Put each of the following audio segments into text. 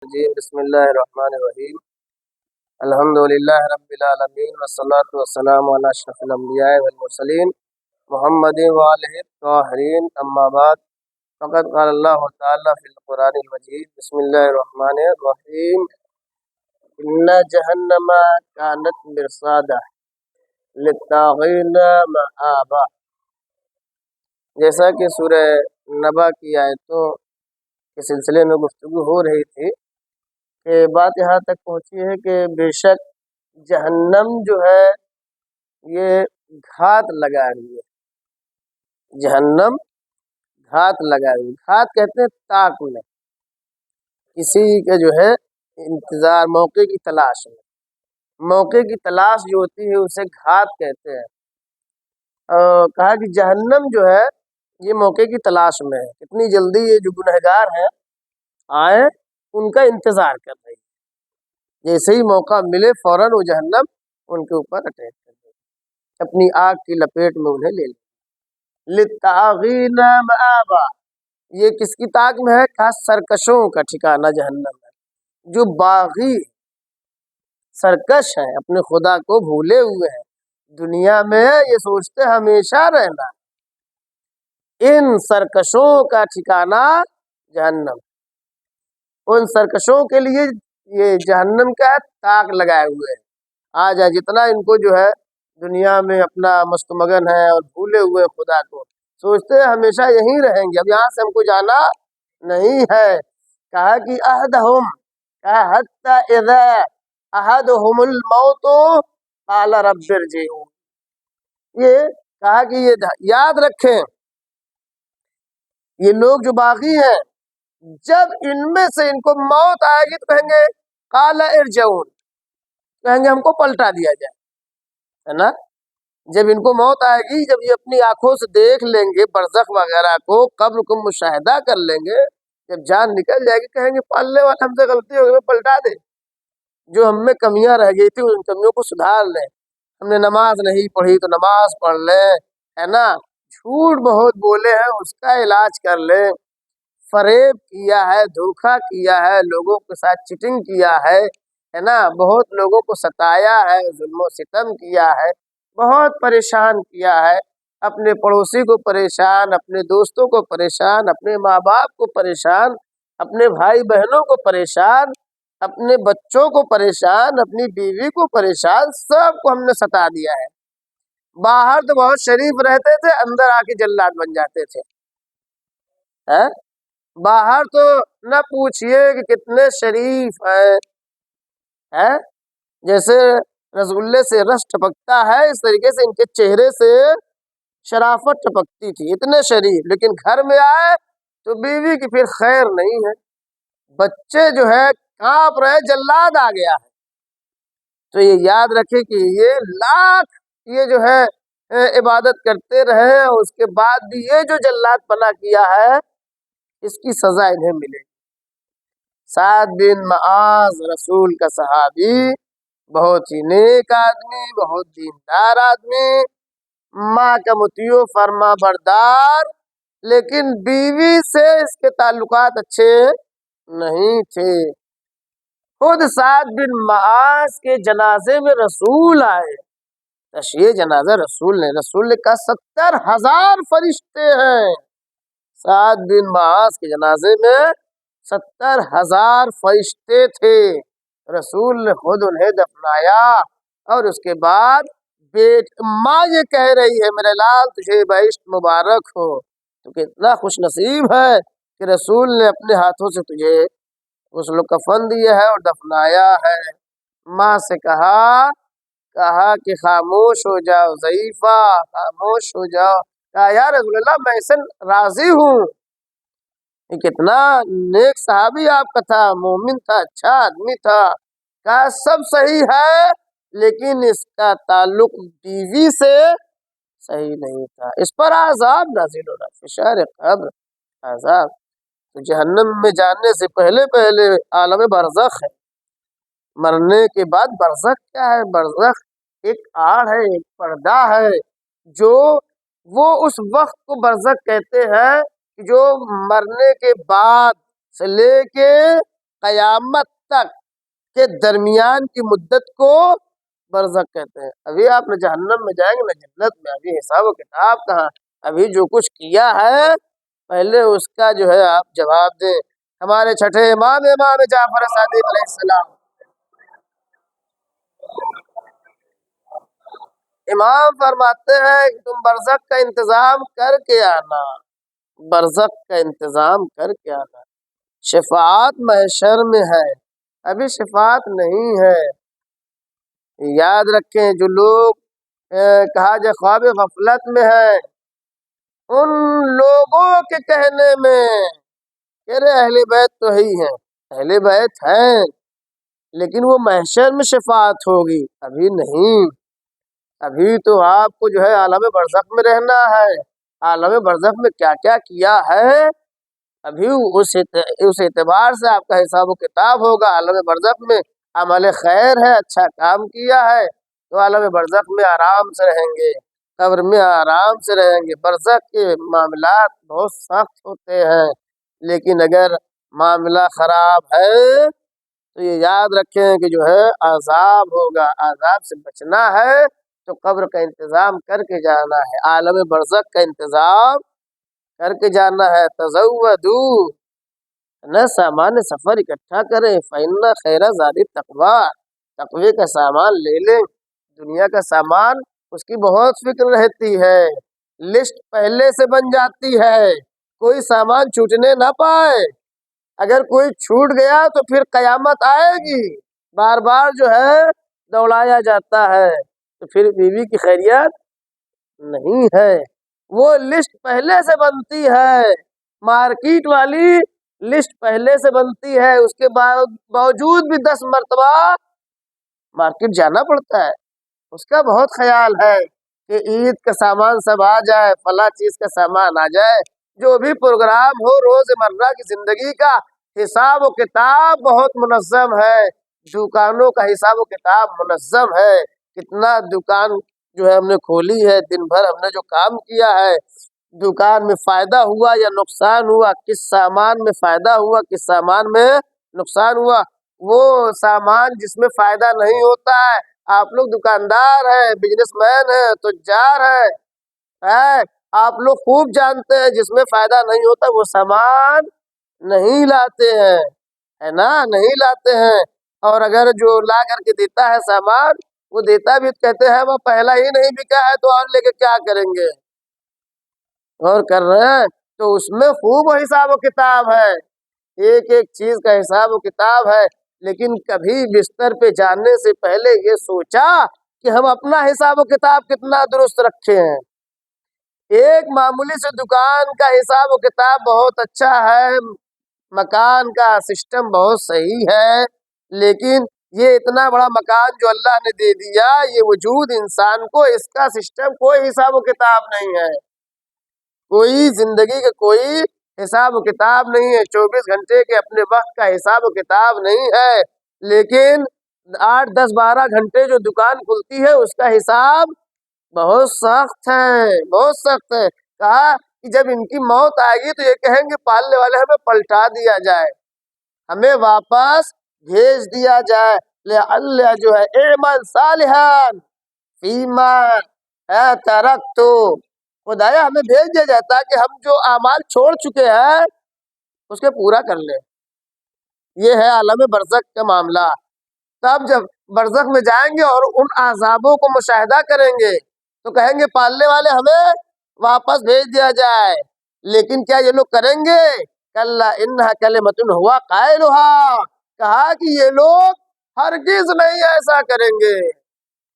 الرجیم بسم اللہ الرحمن الرحیم الحمد للہ رب العالمین والصلاة والسلام علی اشرف الانبیاء والمرسلین محمد وآلہ الطاہرین اما بعد فقد قال اللہ تعالی فی القرآن المجید بسم اللہ الرحمن الرحیم ان جہنم کانت مرصادا للطاغین مآبا۔ جیسا کہ سورہ نبا کی آیتوں کے سلسلے میں گفتگو ہو رہی تھی کہ بات یہاں تک پہنچی ہے کہ بے شک جہنم جو ہے یہ گھات لگائے ہوئی ہے۔ جہنم گھات لگائے ہوئی، گھات کہتے ہیں طاق میں، کسی کے جو ہے انتظار، موقع کی تلاش میں، موقع کی تلاش جو ہوتی ہے اسے گھات کہتے ہیں۔ اور کہا کہ جہنم جو ہے یہ موقع کی تلاش میں ہے، کتنی جلدی یہ جو گنہگار ہیں آئے ان کا انتظار کر رہی ہے، جیسے ہی موقع ملے فوراً وہ جہنم ان کے اوپر اٹیک کر دے، اپنی آگ کی لپیٹ میں انہیں لے لے۔ للطاغین مآبا، یہ کس کی طاق میں ہے؟ کہا سرکشوں کا ٹھکانہ جہنم ہے، جو باغی سرکش ہیں، اپنے خدا کو بھولے ہوئے ہیں، دنیا میں یہ سوچتے ہمیشہ رہنا، ان سرکشوں کا ٹھکانہ جہنم۔ ان سرکشوں کے لیے یہ جہنم کا طاق لگائے ہوئے ہیں۔ آج جتنا ان کو جو ہے دنیا میں اپنا مست مگن ہے اور بھولے ہوئے خدا کو، سوچتے ہیں ہمیشہ یہیں رہیں گے، اب یہاں سے ہم کو جانا نہیں ہے۔ کہا کہ احدہم، کہا حتی اذا احدہم الموت قال رب ارجعون، یہ کہا کہ یہ یاد رکھیں، یہ لوگ جو باغی ہیں جب ان میں سے ان کو موت آئے گی تو کہیں گے قال ارجعون، کہیں گے ہم کو پلٹا دیا جائے، ہے نا؟ جب ان کو موت آئے گی، جب یہ اپنی آنکھوں سے دیکھ لیں گے برزخ وغیرہ کو، قبر کو مشاہدہ کر لیں گے، جب جان نکل جائے گی کہیں گے پالنے والے ہم سے غلطی ہو گئی، پلٹا دے، جو ہم میں کمیاں رہ گئی تھی ان کمیوں کو سدھار لیں، ہم نے نماز نہیں پڑھی تو نماز پڑھ لیں، ہے نا؟ جھوٹ بہت بولے ہیں اس کا علاج کر لیں، فریب کیا ہے، دھوکہ کیا ہے، لوگوں کے ساتھ چیٹنگ کیا ہے نا؟ بہت لوگوں کو ستایا ہے، ظلم و ستم کیا ہے، بہت پریشان کیا ہے، اپنے پڑوسی کو پریشان، اپنے دوستوں کو پریشان، اپنے ماں باپ کو پریشان، اپنے بھائی بہنوں کو پریشان، اپنے بچوں کو پریشان، اپنی بیوی کو پریشان، سب کو ہم نے ستا دیا ہے۔ باہر تو بہت شریف رہتے تھے، اندر آ کے جلاد بن جاتے تھے، باہر تو نہ پوچھئے کہ کتنے شریف ہیں، جیسے رسگلے سے رس ٹپکتا ہے اس طریقے سے ان کے چہرے سے شرافت ٹپکتی تھی، اتنے شریف، لیکن گھر میں آئے تو بیوی کی پھر خیر نہیں ہے، بچے جو ہے کانپ رہے، جلاد آ گیا ہے۔ تو یہ یاد رکھے کہ یہ لاکھ یہ جو ہے عبادت کرتے رہے اور اس کے بعد بھی یہ جو جلاد پنا کیا ہے اس کی سزا انہیں ملے۔ سعد بن معاذ رسول کا صحابی، بہت ہی نیک آدمی، بہت دیندار آدمی، ماں کا مطیع فرما بردار، لیکن بیوی سے اس کے تعلقات اچھے نہیں تھے۔ خود سعد بن معاذ کے جنازے میں رسول آئے، تشییع جنازہ رسول نے کہا 70,000 فرشتے ہیں، سعد بن معاذ کے جنازے میں 70,000 فرشتے تھے، رسول نے خود انہیں دفنایا، اور اس کے بعد ماں یہ کہہ رہی ہے میرے لال تجھے بہشت مبارک ہو، تو کتنا خوش نصیب ہے کہ رسول نے اپنے ہاتھوں سے تجھے غسل و کفن دیا ہے اور دفنایا ہے۔ ماں سے کہا کہ خاموش ہو جاؤ ضعیفہ، خاموش ہو جاؤ، کہا یا رسول اللہ میں اسے راضی ہوں، یہ کتنا نیک صحابی آپ کا تھا، مومن تھا، اچھا آدمی تھا، کہا سب صحیح ہے لیکن اس کا تعلق بیوی سے صحیح نہیں تھا، اس پر عذاب نازل ہو رہا، فشار قبر، عذاب۔ تو جہنم میں جانے سے پہلے عالم برزخ ہے، مرنے کے بعد برزخ کیا ہے؟ برزخ ایک آڑ ہے، ایک پردہ ہے، جو وہ اس وقت کو برزخ کہتے ہیں جو مرنے کے بعد سے لے کے قیامت تک کے درمیان کی مدت کو برزخ کہتے ہیں۔ ابھی آپ نہ جہنم میں جائیں گے نہ جنت میں، ابھی حساب و کتاب کہاں، ابھی جو کچھ کیا ہے پہلے اس کا جو ہے آپ جواب دیں۔ ہمارے چھٹے امام جعفر صادق علیہ السلام، امام فرماتے ہیں کہ تم برزخ کا انتظام کر کے آنا، برزخ کا انتظام کر کے آنا۔ شفاعت محشر میں ہے، ابھی شفاعت نہیں ہے۔ یاد رکھیں جو لوگ کہا جائے خواب غفلت میں ہے، ان لوگوں کے کہنے میں کہ اہل بیت تو ہی ہیں، اہل بیت ہیں لیکن وہ محشر میں شفاعت ہوگی، ابھی نہیں۔ ابھی تو آپ کو جو ہے عالم برزخ میں رہنا ہے، عالم برزخ میں کیا کیا کیا ہے ابھی اس اعتبار سے آپ کا حساب و کتاب ہوگا۔ عالم برزخ میں عمل خیر ہے، اچھا کام کیا ہے تو عالم برزخ میں آرام سے رہیں گے، قبر میں آرام سے رہیں گے۔ برزخ کے معاملات بہت سخت ہوتے ہیں، لیکن اگر معاملہ خراب ہے تو یہ یاد رکھیں کہ جو ہے عذاب ہوگا، عذاب سے بچنا ہے تو قبر کا انتظام کر کے جانا ہے، عالم برزخ کا انتظام کر کے جانا ہے۔ تزودو، نہ سامان سفر اکٹھا کریں، فإن خیر زاد التقوی، تقوی کا سامان لے لیں۔ دنیا کا سامان اس کی بہت فکر رہتی ہے، لسٹ پہلے سے بن جاتی ہے، کوئی سامان چھوٹنے نہ پائے۔ اگر کوئی چھوٹ گیا تو پھر قیامت آئے گی، بار بار جو ہے دوڑایا جاتا ہے تو پھر بیوی کی خیریت نہیں ہے۔ وہ لسٹ پہلے سے بنتی ہے، مارکیٹ والی لسٹ پہلے سے بنتی ہے، اس کے باوجود بھی 10 مرتبہ مارکیٹ جانا پڑتا ہے۔ اس کا بہت خیال ہے کہ عید کا سامان سب آ جائے، فلاں چیز کا سامان آ جائے، جو بھی پروگرام ہو روز مرہ کی زندگی کا حساب و کتاب بہت منظم ہے۔ دکانوں کا حساب و کتاب منظم ہے، کتنا دکان جو ہے ہم نے کھولی ہے، دن بھر ہم نے جو کام کیا ہے، دکان میں فائدہ ہوا یا نقصان ہوا، کس سامان میں فائدہ ہوا کس سامان میں نقصان ہوا۔ وہ سامان جس میں فائدہ نہیں ہوتا ہے، آپ لوگ دکاندار ہیں، بزنس مین ہیں، تجار ہیں، آپ لوگ خوب جانتے ہیں جس میں فائدہ نہیں ہوتا وہ سامان نہیں لاتے ہیں، ہے نا، نہیں لاتے ہیں۔ اور اگر جو لا کر کے دیتا ہے سامان، وہ دیتا بھی کہتے ہیں وہ پہلا ہی نہیں بکا ہے تو اور لے کے کیا کریں گے، اور کر رہے ہیں تو اس میں خوب حساب و کتاب ہے، ایک ایک چیز کا حساب و کتاب ہے۔ لیکن کبھی بستر پہ جانے سے پہلے یہ سوچا کہ ہم اپنا حساب و کتاب کتنا درست رکھے ہیں۔ ایک معمولی سے دکان کا حساب و کتاب بہت اچھا ہے، مکان کا سسٹم بہت صحیح ہے، لیکن یہ اتنا بڑا مکان جو اللہ نے دے دیا، یہ وجود انسان کو، اس کا سسٹم کوئی حساب و کتاب نہیں ہے، کوئی زندگی کا کوئی حساب و کتاب نہیں ہے، 24 گھنٹے کے اپنے وقت کا حساب و کتاب نہیں ہے، لیکن 8 10 12 گھنٹے جو دکان کھلتی ہے اس کا حساب بہت سخت ہے، بہت سخت ہے۔ کہا کہ جب ان کی موت آئے گی تو یہ کہیں گے پالنے والے ہمیں پلٹا دیا جائے، ہمیں واپس بھیج دیا جائے، اللہ جو ہے اعمل صالحا فیما ترکت، خدایا ہمیں بھیج دیا جاتا کہ ہم جو اعمال چھوڑ چکے ہیں اس کے پورا کر لیں۔ یہ ہے عالم برزخ کا معاملہ۔ تب جب برزخ میں جائیں گے اور ان عذابوں کو مشاہدہ کریں گے تو کہیں گے پالنے والے ہمیں واپس بھیج دیا جائے، لیکن کیا یہ لوگ کریں گے؟ کلا انہا کلمۃ ہوا قائلها، کہا کہ یہ لوگ ہرگز نہیں ایسا کریں گے،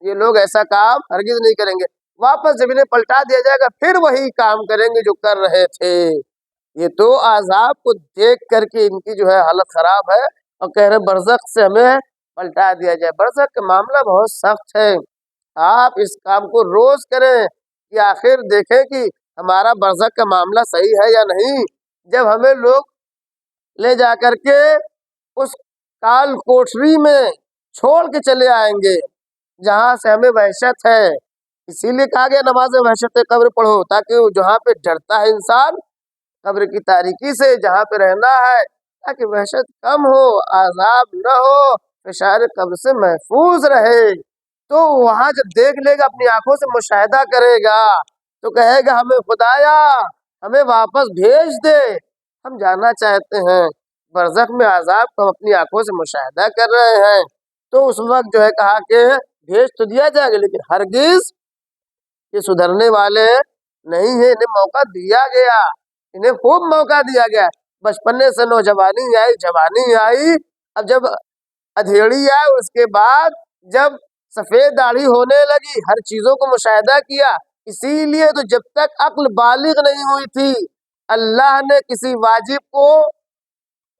یہ لوگ ایسا کام ہرگز نہیں کریں گے، واپس جب انہیں پلٹا دیا جائے گا پھر وہی کام کریں گے جو کر رہے تھے۔ یہ تو عذاب کو دیکھ کر کے ان کی جو ہے حالت خراب ہے، اور کہہ رہے برزخ سے ہمیں پلٹا دیا جائے۔ برزخ کا معاملہ بہت سخت ہے، آپ اس کام کو روز کریں کہ آخر دیکھیں کہ ہمارا برزخ کا معاملہ صحیح ہے یا نہیں۔ جب ہمیں لوگ لے جا کر کے اس کال کوٹری میں چھوڑ کے چلے آئیں گے جہاں سے ہمیں وحشت ہے، اسی لیے کہا گیا نماز وحشت قبر پڑھو، تاکہ جہاں پہ ڈرتا ہے انسان قبر کی تاریکی سے، جہاں پہ رہنا ہے تاکہ وحشت کم ہو، عذاب نہ ہو، فشار قبر سے محفوظ رہے۔ تو وہاں جب دیکھ لے گا، اپنی آنکھوں سے مشاہدہ کرے گا، تو کہے گا ہمیں خدایا ہمیں واپس بھیج دے، ہم جانا چاہتے ہیں۔ برزخ میں عذاب کو ہم اپنی آنکھوں سے مشاہدہ کر رہے ہیں۔ تو اس وقت جو ہے کہا کہ بھیج تو دیا جائے گا، لیکن ہرگز یہ سدھرنے والے نہیں ہیں، انہیں موقع دیا گیا، انہیں خوب موقع دیا گیا۔ بچپنے سے نوجوانی آئی، جوانی آئی، اب جب ادھیڑی آئی، اس کے بعد جب سفید داڑھی ہونے لگی، ہر چیزوں کو مشاہدہ کیا۔ اسی لیے تو جب تک عقل بالغ نہیں ہوئی تھی، اللہ نے کسی واجب کو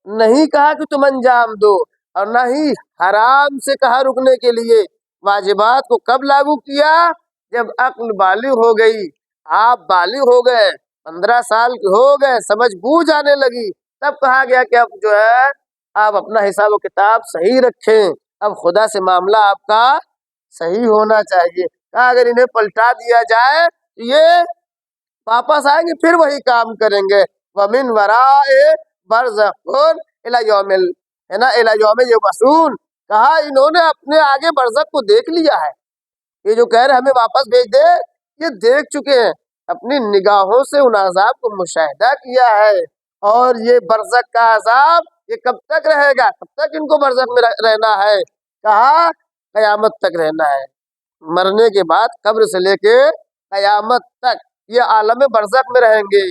نہیں کہا کہ تم انجام دو، اور نہ ہی حرام سے کہا رکنے کے لیے۔ واجبات کو کب لاگو کیا؟ جب عقل بالغ ہو گئی، آپ بالغ ہو گئے، 15 سال کے ہو گئے، سمجھ بوجھ آنے لگی، تب کہا گیا کہ اب جو ہے آپ اپنا حساب و کتاب صحیح رکھیں، اب خدا سے معاملہ آپ کا صحیح ہونا چاہیے۔ کہا اگر انہیں پلٹا دیا جائے تو یہ واپس آئیں گے، پھر وہی کام کریں گے۔ وَمِن وَرَائِهِ بَرْزَخٌ إِلَى يَوْمِ يُبْعَثُونَ، کہا انہوں نے اپنے آگے برزخ کو دیکھ لیا ہے۔ یہ جو کہہ رہے ہمیں واپس بھیج دے، یہ دیکھ چکے ہیں، اپنی نگاہوں سے ان عذاب کو مشاہدہ کیا ہے۔ اور یہ برزخ کا عذاب یہ کب تک رہے گا؟ کب تک ان کو برزخ میں رہنا ہے؟ کہا قیامت تک رہنا ہے، مرنے کے بعد قبر سے لے کے قیامت تک یہ عالم برزخ میں رہیں گے۔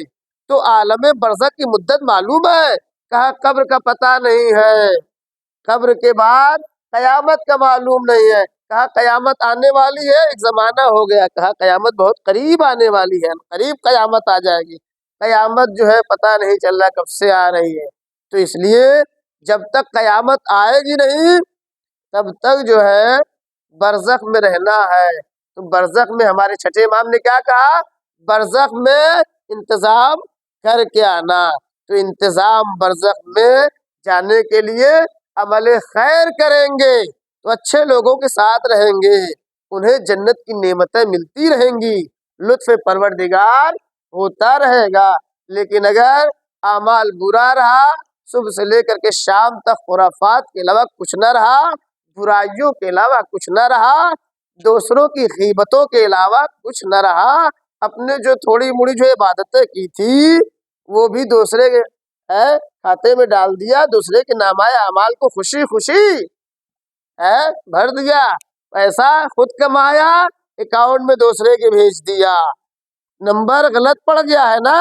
تو عالم برزخ کی مدت معلوم ہے؟ کہا قبر کا پتہ نہیں ہے، قبر کے بعد قیامت کا معلوم نہیں ہے۔ کہا قیامت آنے والی ہے، ایک زمانہ ہو گیا، کہا قیامت بہت قریب آنے والی ہے، قریب قیامت آ جائے گی۔ قیامت جو ہے پتہ نہیں چل رہا کب سے آ رہی ہے۔ تو اس لیے جب تک قیامت آئے گی نہیں، تب تک جو ہے برزخ میں رہنا ہے۔ تو برزخ میں ہمارے چھٹے امام نے کیا کہا؟ برزخ میں انتظام کر کے آنا۔ تو انتظام برزخ میں جانے کے لیے عمل خیر کریں گے تو اچھے لوگوں کے ساتھ رہیں گے، انہیں جنت کی نعمتیں ملتی رہیں گی، لطف پروردگار ہوتا رہے گا۔ لیکن اگر اعمال برا رہا، صبح سے لے کر کے شام تک خرافات کے علاوہ کچھ نہ رہا، برائیوں کے علاوہ کچھ نہ رہا، دوسروں کی غیبتوں کے علاوہ کچھ نہ رہا، اپنے جو تھوڑی موڑی جو عبادتیں کی تھی وہ بھی دوسرے کے کھاتے میں ڈال دیا، دوسرے کے نامہ اعمال کو خوشی خوشی بھر دیا، پیسہ خود کمایا، اکاؤنٹ میں دوسرے کے بھیج دیا، نمبر غلط پڑ گیا ہے نا،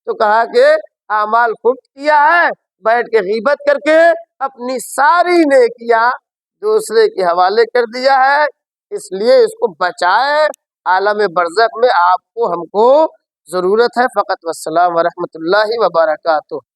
تو کہا کہ اعمال خوب کیا ہے، بیٹھ کے غیبت کر کے اپنی ساری نیکیاں دوسرے کے حوالے کر دیا ہے۔ اس لیے اس کو بچائے، عالم برزخ میں آپ کو ہم کو ضرورت ہے فقط۔ والسلام ورحمۃ اللہ وبرکاتہ۔